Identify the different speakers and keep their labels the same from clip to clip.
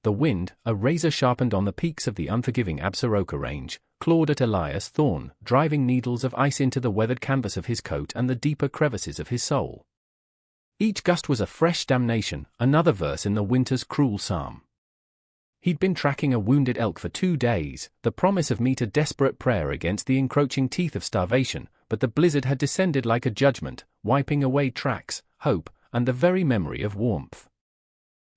Speaker 1: the wind, a razor sharpened on the peaks of the unforgiving Absaroka range, clawed at Elias Thorne, driving needles of ice into the weathered canvas of his coat and the deeper crevices of his soul. Each gust was a fresh damnation, another verse in the winter's cruel psalm. He'd been tracking a wounded elk for 2 days, the promise of meat a desperate prayer against the encroaching teeth of starvation, but the blizzard had descended like a judgment, wiping away tracks, hope, and the very memory of warmth.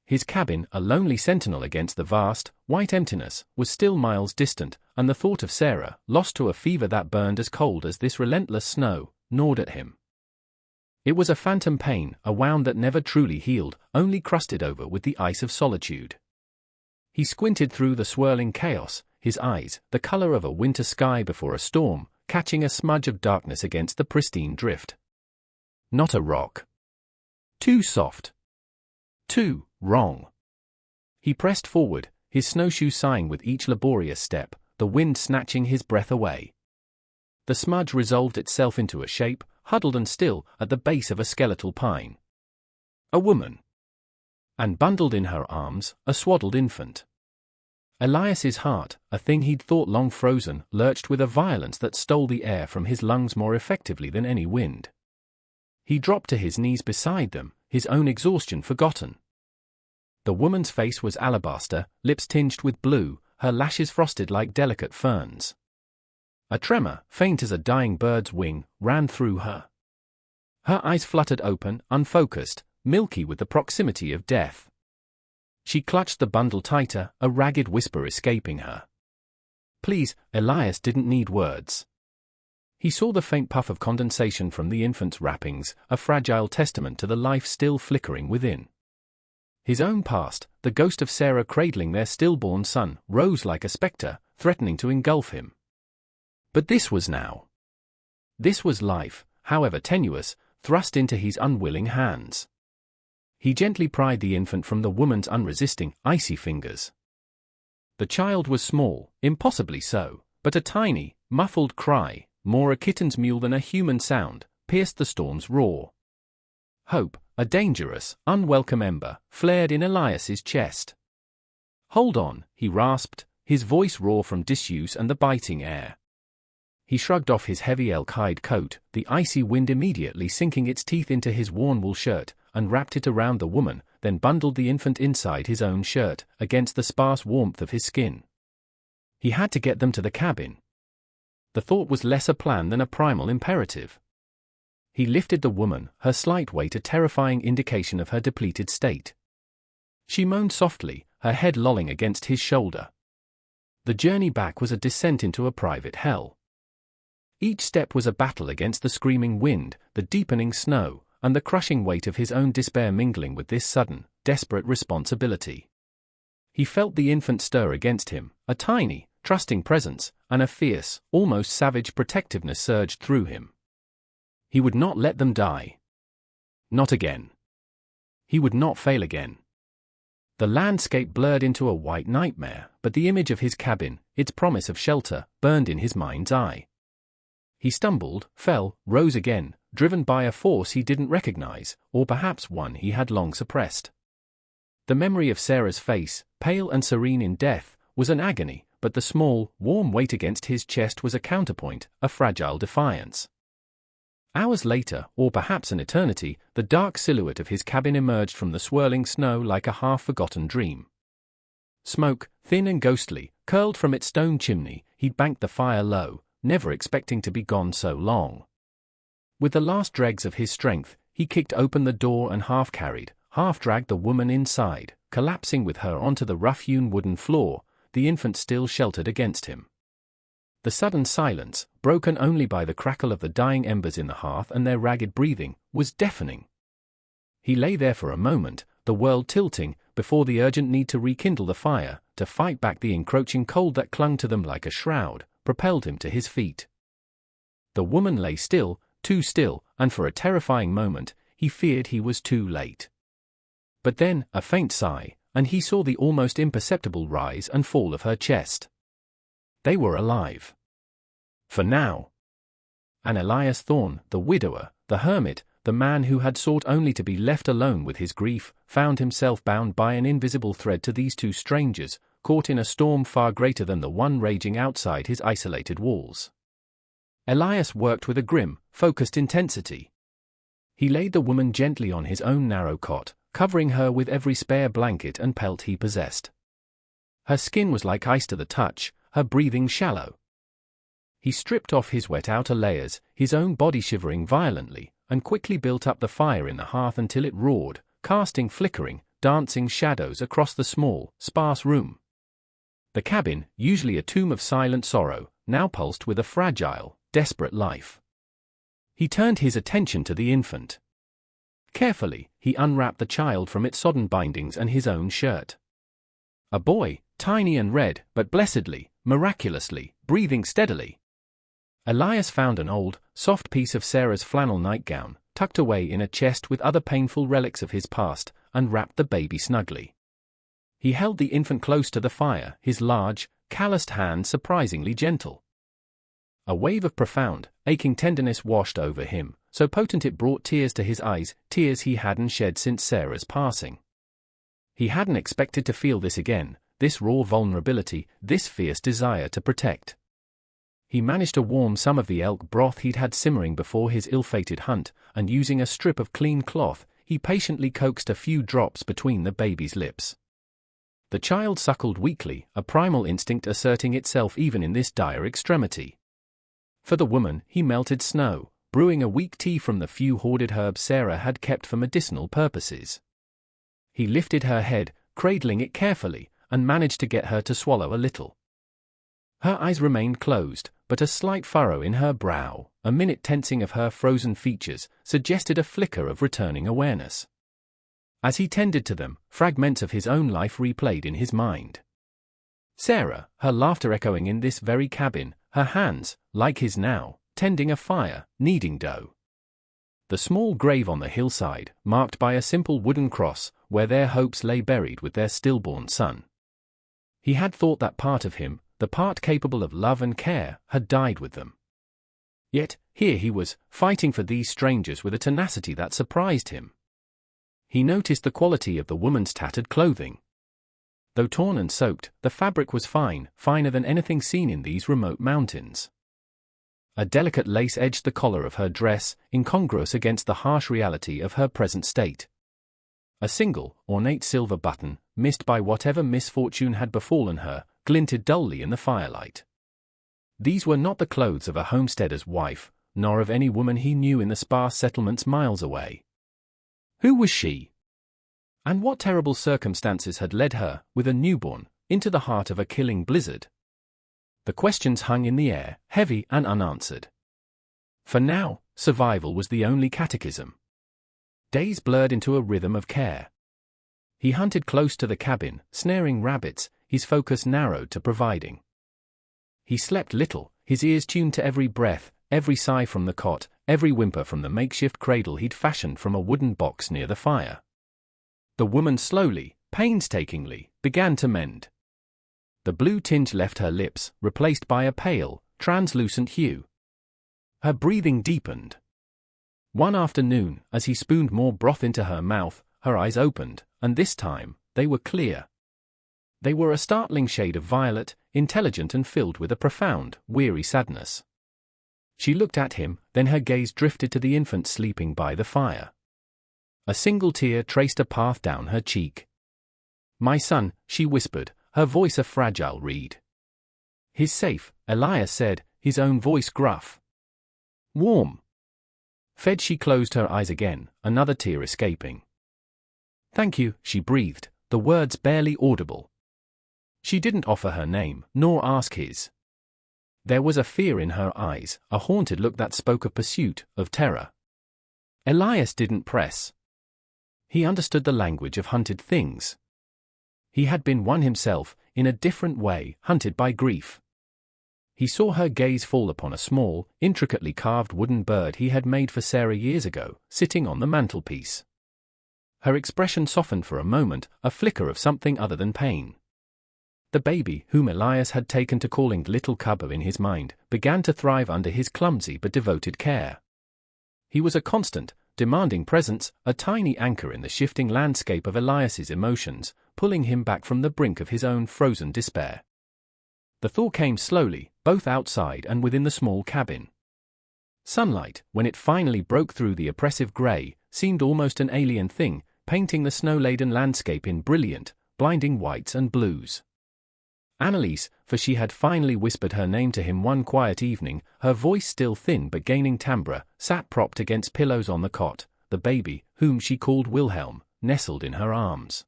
Speaker 1: His cabin, a lonely sentinel against the vast, white emptiness, was still miles distant, and the thought of Sarah, lost to a fever that burned as cold as this relentless snow, gnawed at him. It was a phantom pain, a wound that never truly healed, only crusted over with the ice of solitude. He squinted through the swirling chaos, his eyes, the color of a winter sky before a storm, catching a smudge of darkness against the pristine drift. Not a rock. Too soft. Too wrong. He pressed forward, his snowshoes sighing with each laborious step, the wind snatching his breath away. The smudge resolved itself into a shape, huddled and still, at the base of a skeletal pine. A woman. And bundled in her arms, a swaddled infant. Elias's heart, a thing he'd thought long frozen, lurched with a violence that stole the air from his lungs more effectively than any wind. He dropped to his knees beside them, his own exhaustion forgotten. The woman's face was alabaster, lips tinged with blue, her lashes frosted like delicate ferns. A tremor, faint as a dying bird's wing, ran through her. Her eyes fluttered open, unfocused, milky with the proximity of death. She clutched the bundle tighter, a ragged whisper escaping her. Please, Elias didn't need words. He saw the faint puff of condensation from the infant's wrappings, a fragile testament to the life still flickering within. His own past, the ghost of Sarah cradling their stillborn son, rose like a spectre, threatening to engulf him. But this was now. This was life, however tenuous, thrust into his unwilling hands. He gently pried the infant from the woman's unresisting, icy fingers. The child was small, impossibly so, but a tiny, muffled cry, more a kitten's mew than a human sound, pierced the storm's roar. Hope, a dangerous, unwelcome ember, flared in Elias's chest. Hold on, he rasped, his voice raw from disuse and the biting air. He shrugged off his heavy elk-hide coat, the icy wind immediately sinking its teeth into his worn wool shirt, and wrapped it around the woman, then bundled the infant inside his own shirt, against the sparse warmth of his skin. He had to get them to the cabin. The thought was less a plan than a primal imperative. He lifted the woman, her slight weight a terrifying indication of her depleted state. She moaned softly, her head lolling against his shoulder. The journey back was a descent into a private hell. Each step was a battle against the screaming wind, the deepening snow, and the crushing weight of his own despair mingling with this sudden, desperate responsibility. He felt the infant stir against him, a tiny, trusting presence, and a fierce, almost savage protectiveness surged through him. He would not let them die. Not again. He would not fail again. The landscape blurred into a white nightmare, but the image of his cabin, its promise of shelter, burned in his mind's eye. He stumbled, fell, rose again, driven by a force he didn't recognize, or perhaps one he had long suppressed. The memory of Sarah's face, pale and serene in death, was an agony, but the small, warm weight against his chest was a counterpoint, a fragile defiance. Hours later, or perhaps an eternity, the dark silhouette of his cabin emerged from the swirling snow like a half-forgotten dream. Smoke, thin and ghostly, curled from its stone chimney. He'd banked the fire low, never expecting to be gone so long. With the last dregs of his strength, he kicked open the door and half-carried, half-dragged the woman inside, collapsing with her onto the rough-hewn wooden floor, the infant still sheltered against him. The sudden silence, broken only by the crackle of the dying embers in the hearth and their ragged breathing, was deafening. He lay there for a moment, the world tilting, before the urgent need to rekindle the fire, to fight back the encroaching cold that clung to them like a shroud, propelled him to his feet. The woman lay still, too still, and for a terrifying moment, he feared he was too late. But then, a faint sigh, and he saw the almost imperceptible rise and fall of her chest. They were alive. For now. And Elias Thorne, the widower, the hermit, the man who had sought only to be left alone with his grief, found himself bound by an invisible thread to these two strangers, caught in a storm far greater than the one raging outside his isolated walls. Elias worked with a grim, focused intensity. He laid the woman gently on his own narrow cot, covering her with every spare blanket and pelt he possessed. Her skin was like ice to the touch, her breathing shallow. He stripped off his wet outer layers, his own body shivering violently, and quickly built up the fire in the hearth until it roared, casting flickering, dancing shadows across the small, sparse room. The cabin, usually a tomb of silent sorrow, now pulsed with a fragile, desperate life. He turned his attention to the infant. Carefully, he unwrapped the child from its sodden bindings and his own shirt. A boy, tiny and red, but blessedly, miraculously, breathing steadily. Elias found an old, soft piece of Sarah's flannel nightgown, tucked away in a chest with other painful relics of his past, and wrapped the baby snugly. He held the infant close to the fire, his large, calloused hand surprisingly gentle. A wave of profound, aching tenderness washed over him, so potent it brought tears to his eyes, tears he hadn't shed since Sarah's passing. He hadn't expected to feel this again, this raw vulnerability, this fierce desire to protect. He managed to warm some of the elk broth he'd had simmering before his ill-fated hunt, and using a strip of clean cloth, he patiently coaxed a few drops between the baby's lips. The child suckled weakly, a primal instinct asserting itself even in this dire extremity. For the woman, he melted snow, brewing a weak tea from the few hoarded herbs Sarah had kept for medicinal purposes. He lifted her head, cradling it carefully, and managed to get her to swallow a little. Her eyes remained closed, but a slight furrow in her brow, a minute tensing of her frozen features, suggested a flicker of returning awareness. As he tended to them, fragments of his own life replayed in his mind. Sarah, her laughter echoing in this very cabin, her hands, like his now, tending a fire, kneading dough. The small grave on the hillside, marked by a simple wooden cross, where their hopes lay buried with their stillborn son. He had thought that part of him, the part capable of love and care, had died with them. Yet, here he was, fighting for these strangers with a tenacity that surprised him. He noticed the quality of the woman's tattered clothing. Though torn and soaked, the fabric was fine, finer than anything seen in these remote mountains. A delicate lace edged the collar of her dress, incongruous against the harsh reality of her present state. A single, ornate silver button, missed by whatever misfortune had befallen her, glinted dully in the firelight. These were not the clothes of a homesteader's wife, nor of any woman he knew in the sparse settlements miles away. Who was she? And what terrible circumstances had led her, with a newborn, into the heart of a killing blizzard? The questions hung in the air, heavy and unanswered. For now, survival was the only catechism. Days blurred into a rhythm of care. He hunted close to the cabin, snaring rabbits, his focus narrowed to providing. He slept little, his ears tuned to every breath, every sigh from the cot, every whimper from the makeshift cradle he'd fashioned from a wooden box near the fire. The woman slowly, painstakingly, began to mend. The blue tinge left her lips, replaced by a pale, translucent hue. Her breathing deepened. One afternoon, as he spooned more broth into her mouth, her eyes opened, and this time, they were clear. They were a startling shade of violet, intelligent and filled with a profound, weary sadness. She looked at him, then her gaze drifted to the infant sleeping by the fire. A single tear traced a path down her cheek. "My son," she whispered, her voice a fragile reed. "He's safe," Elias said, his own voice gruff. "Warm." Fed, she closed her eyes again, another tear escaping. "Thank you," she breathed, the words barely audible. She didn't offer her name, nor ask his. There was a fear in her eyes, a haunted look that spoke of pursuit, of terror. Elias didn't press. He understood the language of hunted things. He had been one himself, in a different way, hunted by grief. He saw her gaze fall upon a small, intricately carved wooden bird he had made for Sarah years ago, sitting on the mantelpiece. Her expression softened for a moment, a flicker of something other than pain. The baby, whom Elias had taken to calling little cubber in his mind, began to thrive under his clumsy but devoted care. He was a constant, demanding presence, a tiny anchor in the shifting landscape of Elias's emotions, pulling him back from the brink of his own frozen despair. The thaw came slowly, both outside and within the small cabin. Sunlight, when it finally broke through the oppressive grey, seemed almost an alien thing, painting the snow-laden landscape in brilliant, blinding whites and blues. Anneliese, for she had finally whispered her name to him one quiet evening, her voice still thin but gaining timbre, sat propped against pillows on the cot, the baby, whom she called Wilhelm, nestled in her arms.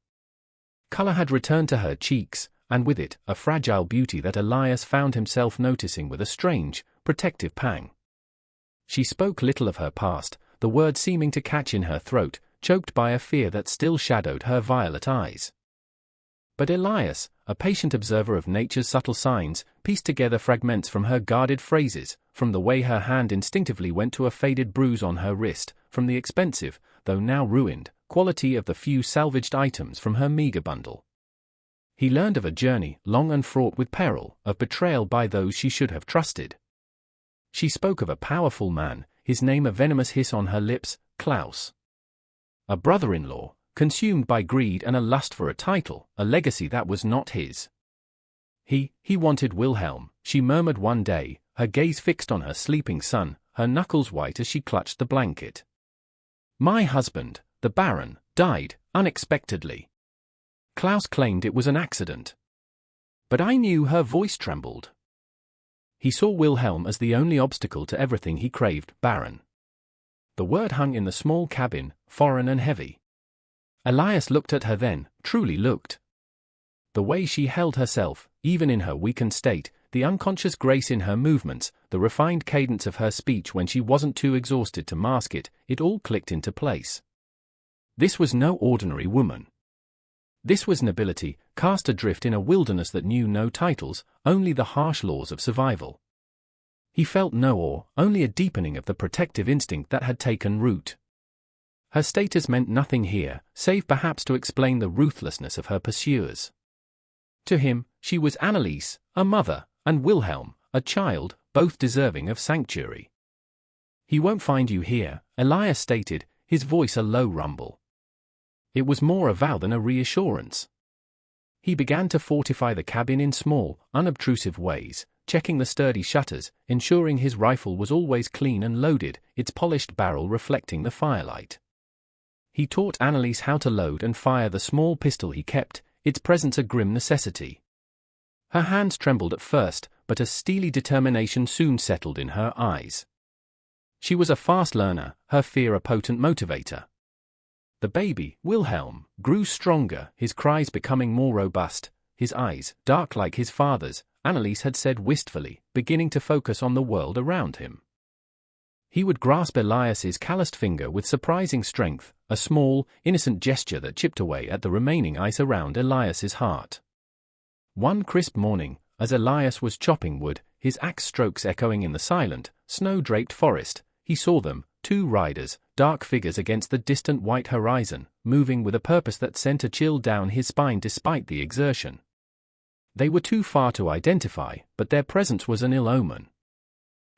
Speaker 1: Colour had returned to her cheeks, and with it, a fragile beauty that Elias found himself noticing with a strange, protective pang. She spoke little of her past, the words seeming to catch in her throat, choked by a fear that still shadowed her violet eyes. But Elias, a patient observer of nature's subtle signs, pieced together fragments from her guarded phrases, from the way her hand instinctively went to a faded bruise on her wrist, from the expensive, though now ruined, quality of the few salvaged items from her meagre bundle. He learned of a journey, long and fraught with peril, of betrayal by those she should have trusted. She spoke of a powerful man, his name a venomous hiss on her lips, Klaus. A brother-in-law, consumed by greed and a lust for a title, a legacy that was not his. He wanted Wilhelm, she murmured one day, her gaze fixed on her sleeping son, her knuckles white as she clutched the blanket. My husband, the Baron, died, unexpectedly. Klaus claimed it was an accident. But I knew. Her voice trembled. He saw Wilhelm as the only obstacle to everything he craved, Baron. The word hung in the small cabin, foreign and heavy. Elias looked at her then, truly looked. The way she held herself, even in her weakened state, the unconscious grace in her movements, the refined cadence of her speech when she wasn't too exhausted to mask it, it all clicked into place. This was no ordinary woman. This was nobility, cast adrift in a wilderness that knew no titles, only the harsh laws of survival. He felt no awe, only a deepening of the protective instinct that had taken root. Her status meant nothing here, save perhaps to explain the ruthlessness of her pursuers. To him, she was Anneliese, a mother, and Wilhelm, a child, both deserving of sanctuary. He won't find you here, Elias stated, his voice a low rumble. It was more a vow than a reassurance. He began to fortify the cabin in small, unobtrusive ways, checking the sturdy shutters, ensuring his rifle was always clean and loaded, its polished barrel reflecting the firelight. He taught Anneliese how to load and fire the small pistol he kept, its presence a grim necessity. Her hands trembled at first, but a steely determination soon settled in her eyes. She was a fast learner, her fear a potent motivator. The baby, Wilhelm, grew stronger, his cries becoming more robust, his eyes, dark like his father's, Anneliese had said wistfully, beginning to focus on the world around him. He would grasp Elias's calloused finger with surprising strength, a small, innocent gesture that chipped away at the remaining ice around Elias's heart. One crisp morning, as Elias was chopping wood, his axe strokes echoing in the silent, snow-draped forest, he saw them, two riders, dark figures against the distant white horizon, moving with a purpose that sent a chill down his spine despite the exertion. They were too far to identify, but their presence was an ill omen.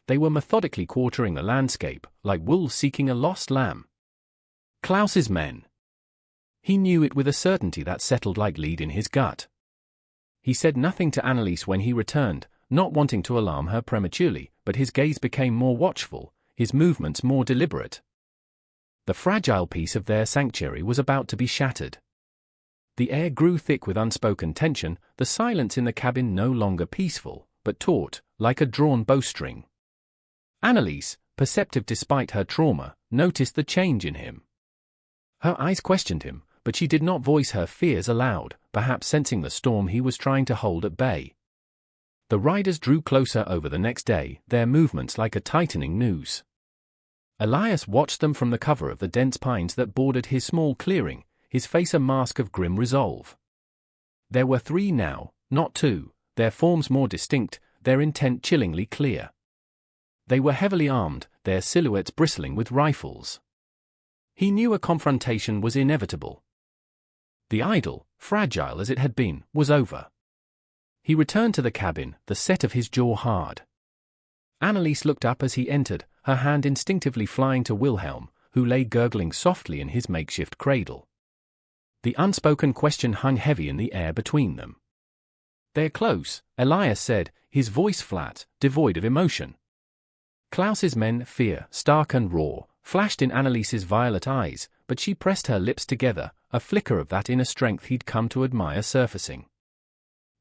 Speaker 1: They were methodically quartering the landscape, like wolves seeking a lost lamb. Klaus's men. He knew it with a certainty that settled like lead in his gut. He said nothing to Anneliese when he returned, not wanting to alarm her prematurely, but his gaze became more watchful, his movements more deliberate. The fragile peace of their sanctuary was about to be shattered. The air grew thick with unspoken tension, the silence in the cabin no longer peaceful, but taut, like a drawn bowstring. Anneliese, perceptive despite her trauma, noticed the change in him. Her eyes questioned him, but she did not voice her fears aloud, perhaps sensing the storm he was trying to hold at bay. The riders drew closer over the next day, their movements like a tightening noose. Elias watched them from the cover of the dense pines that bordered his small clearing, his face a mask of grim resolve. There were three now, not two, their forms more distinct, their intent chillingly clear. They were heavily armed, their silhouettes bristling with rifles. He knew a confrontation was inevitable. The idyll, fragile as it had been, was over. He returned to the cabin, the set of his jaw hard. Anneliese looked up as he entered, her hand instinctively flying to Wilhelm, who lay gurgling softly in his makeshift cradle. The unspoken question hung heavy in the air between them. "They're close," Elias said, his voice flat, devoid of emotion. Klaus's men, fear, stark and raw, flashed in Annelise's violet eyes, but she pressed her lips together, a flicker of that inner strength he'd come to admire surfacing.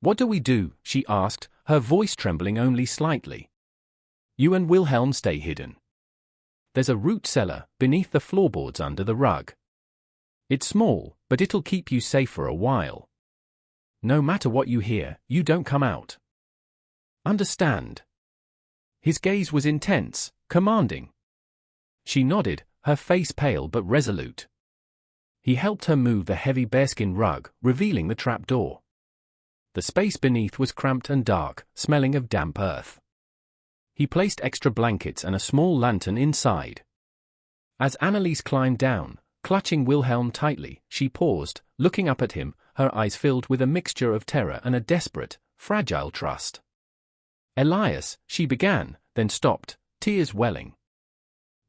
Speaker 1: "What do we do?" she asked, her voice trembling only slightly. "You and Wilhelm stay hidden. There's a root cellar, beneath the floorboards under the rug. It's small, but it'll keep you safe for a while. No matter what you hear, you don't come out. Understand?" His gaze was intense, commanding. She nodded, her face pale but resolute. He helped her move the heavy bearskin rug, revealing the trapdoor. The space beneath was cramped and dark, smelling of damp earth. He placed extra blankets and a small lantern inside. As Anneliese climbed down, clutching Wilhelm tightly, she paused, looking up at him, her eyes filled with a mixture of terror and a desperate, fragile trust. "Elias," she began, then stopped, tears welling.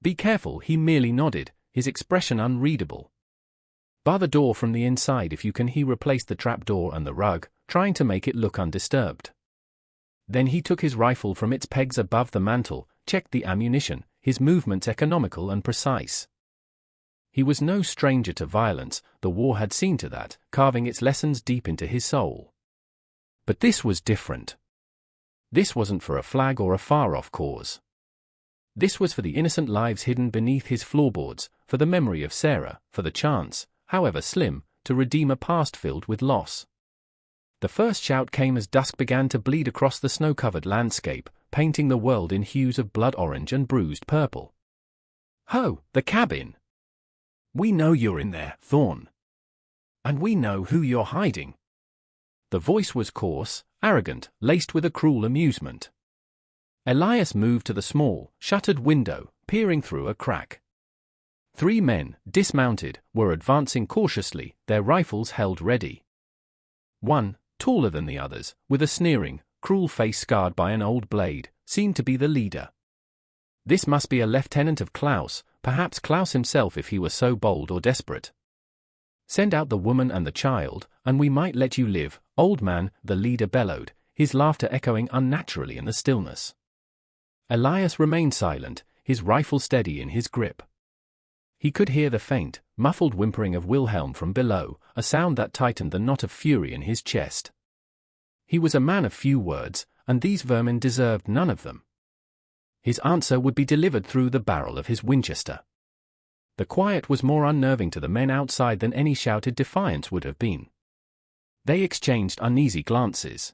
Speaker 1: "Be careful," he merely nodded, his expression unreadable. "Bar the door from the inside if you can." He replaced the trapdoor and the rug, trying to make it look undisturbed. Then he took his rifle from its pegs above the mantel, checked the ammunition, his movements economical and precise. He was no stranger to violence, the war had seen to that, carving its lessons deep into his soul. But this was different. This wasn't for a flag or a far-off cause. This was for the innocent lives hidden beneath his floorboards, for the memory of Sarah, for the chance, however slim, to redeem a past filled with loss. The first shout came as dusk began to bleed across the snow-covered landscape, painting the world in hues of blood orange and bruised purple. "Ho, the cabin! We know you're in there, Thorn. And we know who you're hiding." The voice was coarse, arrogant, laced with a cruel amusement. Elias moved to the small, shuttered window, peering through a crack. 3 men, dismounted, were advancing cautiously, their rifles held ready. One, taller than the others, with a sneering, cruel face scarred by an old blade, seemed to be the leader. This must be a lieutenant of Klaus, perhaps Klaus himself if he were so bold or desperate. "Send out the woman and the child, and we might let you live, old man," the leader bellowed, his laughter echoing unnaturally in the stillness. Elias remained silent, his rifle steady in his grip. He could hear the faint, muffled whimpering of Wilhelm from below, a sound that tightened the knot of fury in his chest. He was a man of few words, and these vermin deserved none of them. His answer would be delivered through the barrel of his Winchester. The quiet was more unnerving to the men outside than any shouted defiance would have been. They exchanged uneasy glances.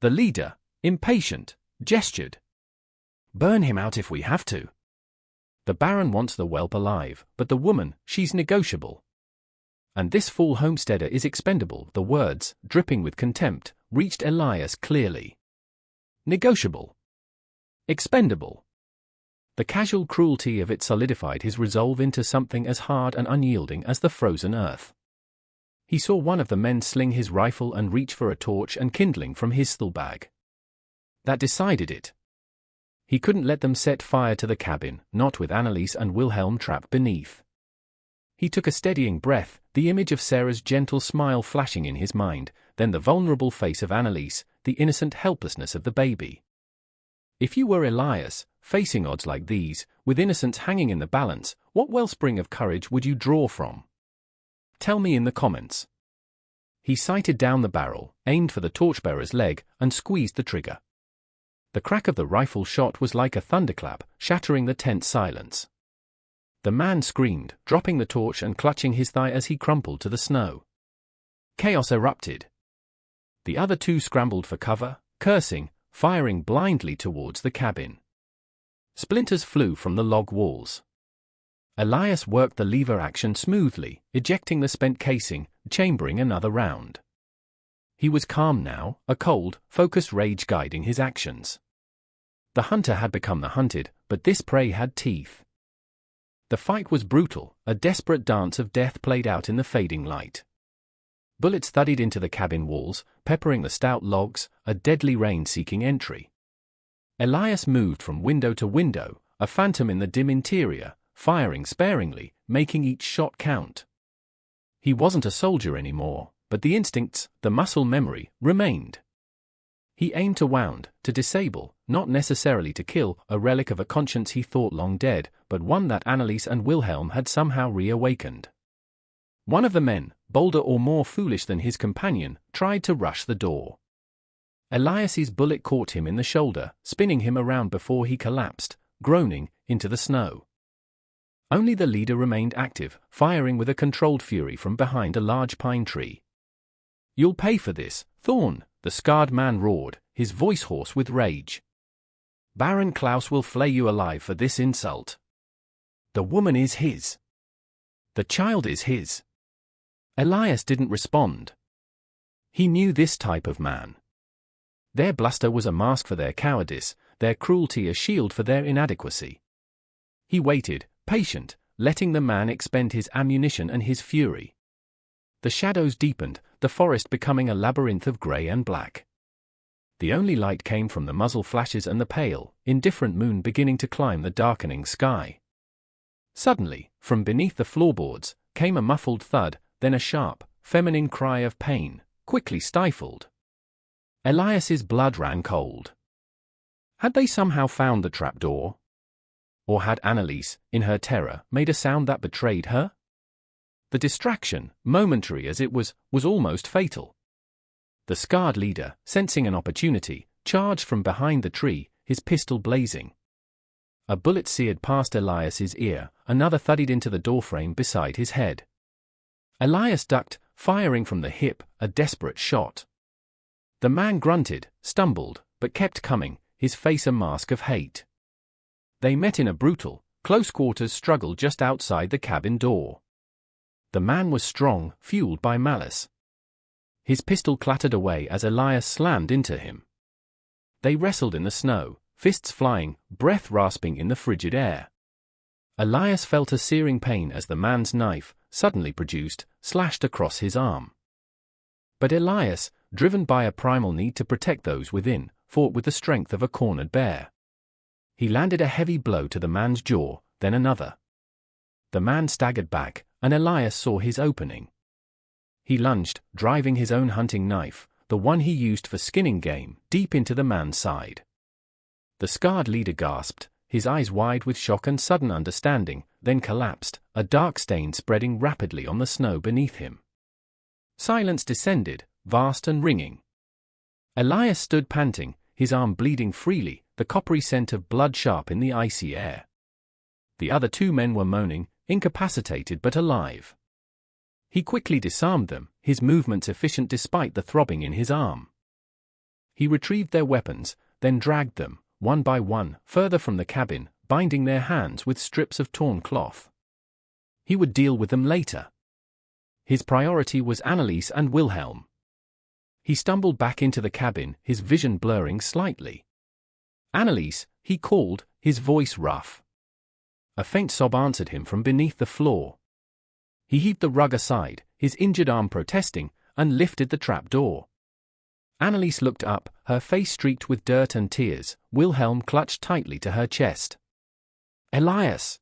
Speaker 1: The leader, impatient, gestured. "Burn him out if we have to. The Baron wants the whelp alive, but the woman, she's negotiable. And this fool homesteader is expendable." The words, dripping with contempt, reached Elias clearly. Negotiable. Expendable. The casual cruelty of it solidified his resolve into something as hard and unyielding as the frozen earth. He saw one of the men sling his rifle and reach for a torch and kindling from his saddlebag. That decided it. He couldn't let them set fire to the cabin, not with Anneliese and Wilhelm trapped beneath. He took a steadying breath, the image of Sarah's gentle smile flashing in his mind, then the vulnerable face of Anneliese, the innocent helplessness of the baby. If you were Elias, facing odds like these, with innocence hanging in the balance, what wellspring of courage would you draw from? Tell me in the comments. He sighted down the barrel, aimed for the torchbearer's leg, and squeezed the trigger. The crack of the rifle shot was like a thunderclap, shattering the tense silence. The man screamed, dropping the torch and clutching his thigh as he crumpled to the snow. Chaos erupted. The other 2 scrambled for cover, cursing, firing blindly towards the cabin. Splinters flew from the log walls. Elias worked the lever action smoothly, ejecting the spent casing, chambering another round. He was calm now, a cold, focused rage guiding his actions. The hunter had become the hunted, but this prey had teeth. The fight was brutal, a desperate dance of death played out in the fading light. Bullets thudded into the cabin walls, peppering the stout logs, a deadly rain seeking entry. Elias moved from window to window, a phantom in the dim interior, firing sparingly, making each shot count. He wasn't a soldier anymore, but the instincts, the muscle memory, remained. He aimed to wound, to disable, not necessarily to kill, a relic of a conscience he thought long dead, but one that Anneliese and Wilhelm had somehow reawakened. One of the men, bolder or more foolish than his companion, tried to rush the door. Elias's bullet caught him in the shoulder, spinning him around before he collapsed, groaning, into the snow. Only the leader remained active, firing with a controlled fury from behind a large pine tree. "You'll pay for this, Thorn," the scarred man roared, his voice hoarse with rage. "Baron Klaus will flay you alive for this insult. The woman is his. The child is his." Elias didn't respond. He knew this type of man. Their bluster was a mask for their cowardice, their cruelty a shield for their inadequacy. He waited, patient, letting the man expend his ammunition and his fury. The shadows deepened, the forest becoming a labyrinth of grey and black. The only light came from the muzzle flashes and the pale, indifferent moon beginning to climb the darkening sky. Suddenly, from beneath the floorboards, came a muffled thud, then a sharp, feminine cry of pain, quickly stifled. Elias's blood ran cold. Had they somehow found the trapdoor? Or had Anneliese, in her terror, made a sound that betrayed her? The distraction, momentary as it was almost fatal. The scarred leader, sensing an opportunity, charged from behind the tree, his pistol blazing. A bullet seared past Elias's ear, another thudded into the doorframe beside his head. Elias ducked, firing from the hip, a desperate shot. The man grunted, stumbled, but kept coming, his face a mask of hate. They met in a brutal, close-quarters struggle just outside the cabin door. The man was strong, fueled by malice. His pistol clattered away as Elias slammed into him. They wrestled in the snow, fists flying, breath rasping in the frigid air. Elias felt a searing pain as the man's knife, suddenly produced, slashed across his arm. But Elias, driven by a primal need to protect those within, fought with the strength of a cornered bear. He landed a heavy blow to the man's jaw, then another. The man staggered back, and Elias saw his opening. He lunged, driving his own hunting knife, the one he used for skinning game, deep into the man's side. The scarred leader gasped, his eyes wide with shock and sudden understanding, then collapsed, a dark stain spreading rapidly on the snow beneath him. Silence descended, vast and ringing. Elias stood panting, his arm bleeding freely, the coppery scent of blood sharp in the icy air. The other two men were moaning, incapacitated but alive. He quickly disarmed them, his movements efficient despite the throbbing in his arm. He retrieved their weapons, then dragged them, one by one, further from the cabin, binding their hands with strips of torn cloth. He would deal with them later. His priority was Anneliese and Wilhelm. He stumbled back into the cabin, his vision blurring slightly. "Anneliese," he called, his voice rough. A faint sob answered him from beneath the floor. He heaved the rug aside, his injured arm protesting, and lifted the trapdoor. Anneliese looked up, her face streaked with dirt and tears. Wilhelm clutched tightly to her chest. "Elias!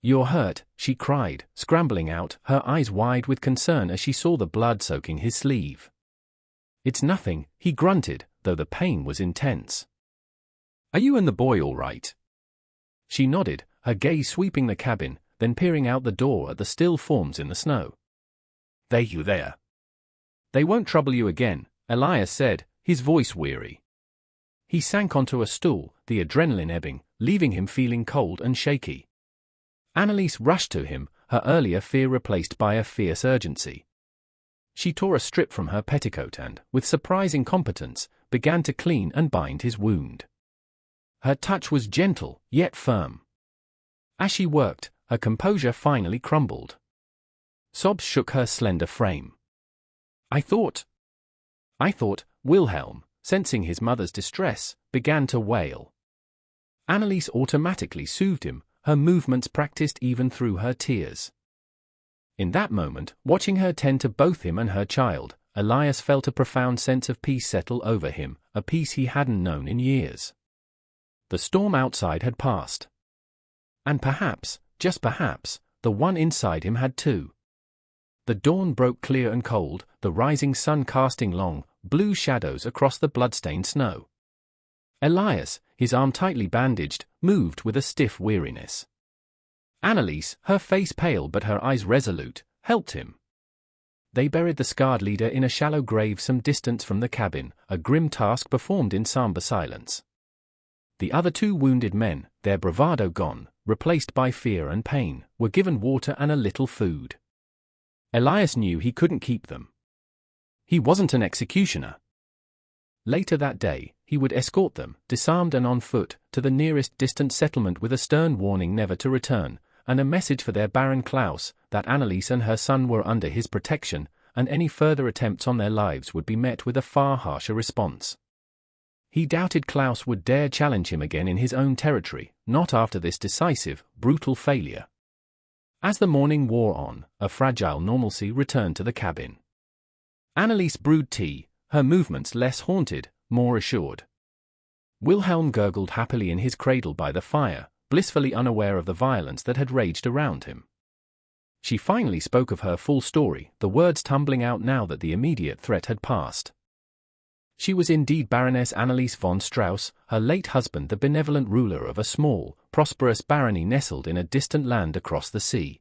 Speaker 1: You're hurt," she cried, scrambling out, her eyes wide with concern as she saw the blood soaking his sleeve. "It's nothing," he grunted, though the pain was intense. "Are you and the boy all right?" She nodded, her gaze sweeping the cabin, then peering out the door at the still forms in the snow. "They you there?" "They won't trouble you again," Elias said, his voice weary. He sank onto a stool, the adrenaline ebbing, leaving him feeling cold and shaky. Anneliese rushed to him, her earlier fear replaced by a fierce urgency. She tore a strip from her petticoat and, with surprising competence, began to clean and bind his wound. Her touch was gentle, yet firm. As she worked, her composure finally crumbled. Sobs shook her slender frame. I thought, Wilhelm, sensing his mother's distress, began to wail. Anneliese automatically soothed him, her movements practiced even through her tears. In that moment, watching her tend to both him and her child, Elias felt a profound sense of peace settle over him, a peace he hadn't known in years. The storm outside had passed. And perhaps, just perhaps, the one inside him had too. The dawn broke clear and cold, the rising sun casting long, blue shadows across the blood-stained snow. Elias, his arm tightly bandaged, moved with a stiff weariness. Anneliese, her face pale but her eyes resolute, helped him. They buried the scarred leader in a shallow grave some distance from the cabin, a grim task performed in somber silence. The other 2 wounded men, their bravado gone, replaced by fear and pain, were given water and a little food. Elias knew he couldn't keep them. He wasn't an executioner. Later that day, he would escort them, disarmed and on foot, to the nearest distant settlement with a stern warning never to return, and a message for their Baron Klaus, that Anneliese and her son were under his protection, and any further attempts on their lives would be met with a far harsher response. He doubted Klaus would dare challenge him again in his own territory, not after this decisive, brutal failure. As the morning wore on, a fragile normalcy returned to the cabin. Anneliese brewed tea, her movements less haunted, more assured. Wilhelm gurgled happily in his cradle by the fire, blissfully unaware of the violence that had raged around him. She finally spoke of her full story, the words tumbling out now that the immediate threat had passed. She was indeed Baroness Anneliese von Strauss, her late husband the benevolent ruler of a small, prosperous barony nestled in a distant land across the sea.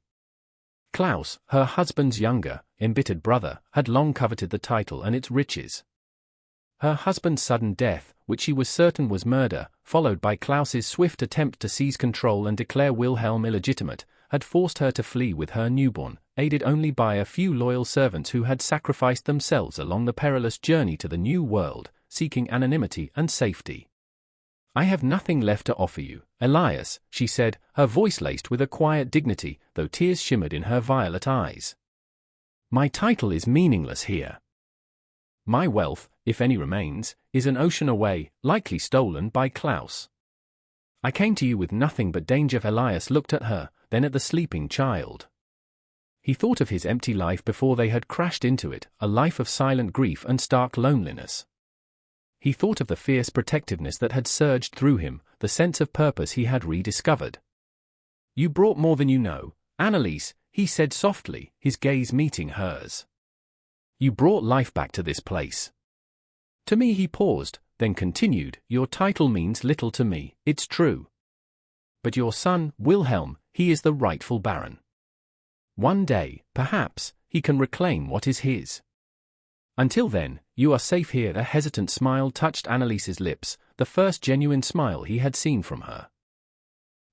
Speaker 1: Klaus, her husband's younger, embittered brother, had long coveted the title and its riches. Her husband's sudden death, which she was certain was murder, followed by Klaus's swift attempt to seize control and declare Wilhelm illegitimate, had forced her to flee with her newborn, aided only by a few loyal servants who had sacrificed themselves along the perilous journey to the new world, seeking anonymity and safety. "I have nothing left to offer you, Elias," she said, her voice laced with a quiet dignity, though tears shimmered in her violet eyes. "My title is meaningless here. My wealth, if any remains, is an ocean away, likely stolen by Klaus. I came to you with nothing but danger." Elias looked at her, then at the sleeping child. He thought of his empty life before they had crashed into it, a life of silent grief and stark loneliness. He thought of the fierce protectiveness that had surged through him, the sense of purpose he had rediscovered. "You brought more than you know, Anneliese," he said softly, his gaze meeting hers. "You brought life back to this place. To me." He paused, then continued, "Your title means little to me, it's true. But your son, Wilhelm, he is the rightful Baron. One day, perhaps, he can reclaim what is his. Until then, you are safe here." A hesitant smile touched Anneliese's lips, the first genuine smile he had seen from her.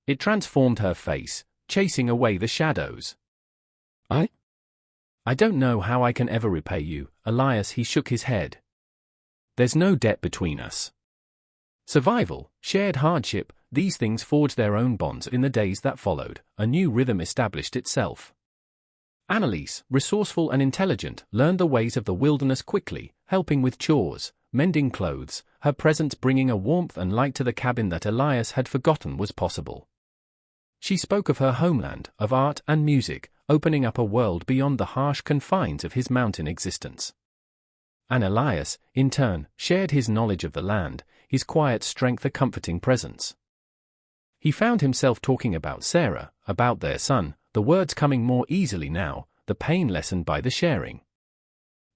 Speaker 1: It transformed her face, chasing away the shadows. I don't know how I can ever repay you, Elias." He shook his head. "There's no debt between us. Survival, shared hardship, these things forged their own bonds." In the days that followed, a new rhythm established itself. Anneliese, resourceful and intelligent, learned the ways of the wilderness quickly, helping with chores, mending clothes, her presence bringing a warmth and light to the cabin that Elias had forgotten was possible. She spoke of her homeland, of art and music, opening up a world beyond the harsh confines of his mountain existence. And Elias, in turn, shared his knowledge of the land, his quiet strength a comforting presence. He found himself talking about Sarah, about their son, the words coming more easily now, the pain lessened by the sharing.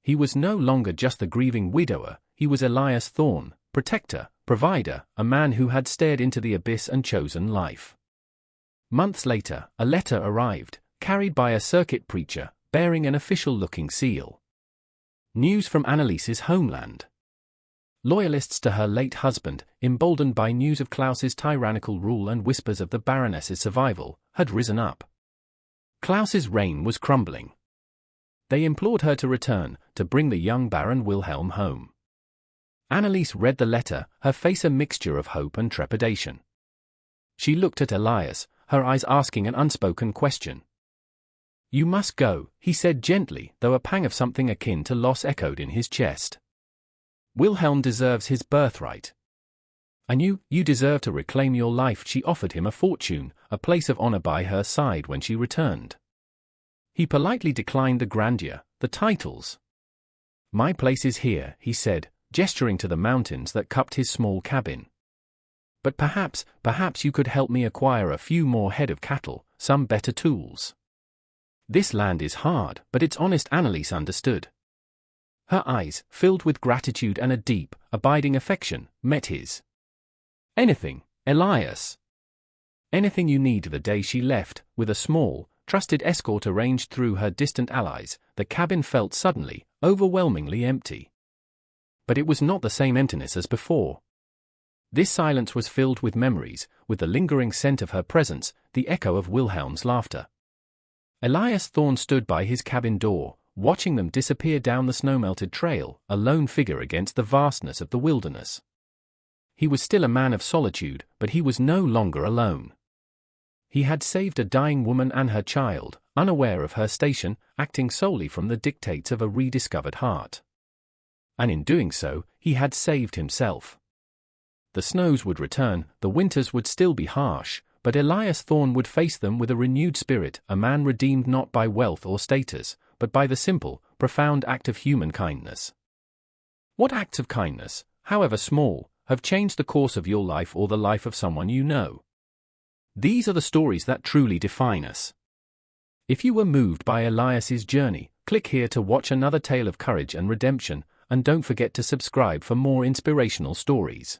Speaker 1: He was no longer just the grieving widower, he was Elias Thorne, protector, provider, a man who had stared into the abyss and chosen life. Months later, a letter arrived, carried by a circuit preacher, bearing an official-looking seal. News from Anneliese's homeland. Loyalists to her late husband, emboldened by news of Klaus's tyrannical rule and whispers of the Baroness's survival, had risen up. Klaus's reign was crumbling. They implored her to return, to bring the young Baron Wilhelm home. Anneliese read the letter, her face a mixture of hope and trepidation. She looked at Elias, her eyes asking an unspoken question. "You must go," he said gently, though a pang of something akin to loss echoed in his chest. "Wilhelm deserves his birthright. And you deserve to reclaim your life." She offered him a fortune, a place of honor by her side when she returned. He politely declined the grandeur, the titles. "My place is here," he said, gesturing to the mountains that cupped his small cabin. But perhaps you could help me acquire a few more head of cattle, some better tools. This land is hard, but it's honest. Annalise understood. Her eyes, filled with gratitude and a deep, abiding affection, met his. Anything, Elias. Anything you need. The day she left, with a small, trusted escort arranged through her distant allies, the cabin felt suddenly, overwhelmingly empty. But it was not the same emptiness as before. This silence was filled with memories, with the lingering scent of her presence, the echo of Wilhelm's laughter. Elias Thorne stood by his cabin door, watching them disappear down the snow-melted trail, a lone figure against the vastness of the wilderness. He was still a man of solitude, but he was no longer alone. He had saved a dying woman and her child, unaware of her station, acting solely from the dictates of a rediscovered heart. And in doing so, he had saved himself. The snows would return, the winters would still be harsh, but Elias Thorne would face them with a renewed spirit, a man redeemed not by wealth or status, but by the simple, profound act of human kindness. What acts of kindness, however small, have changed the course of your life or the life of someone you know? These are the stories that truly define us. If you were moved by Elias's journey, click here to watch another tale of courage and redemption, and don't forget to subscribe for more inspirational stories.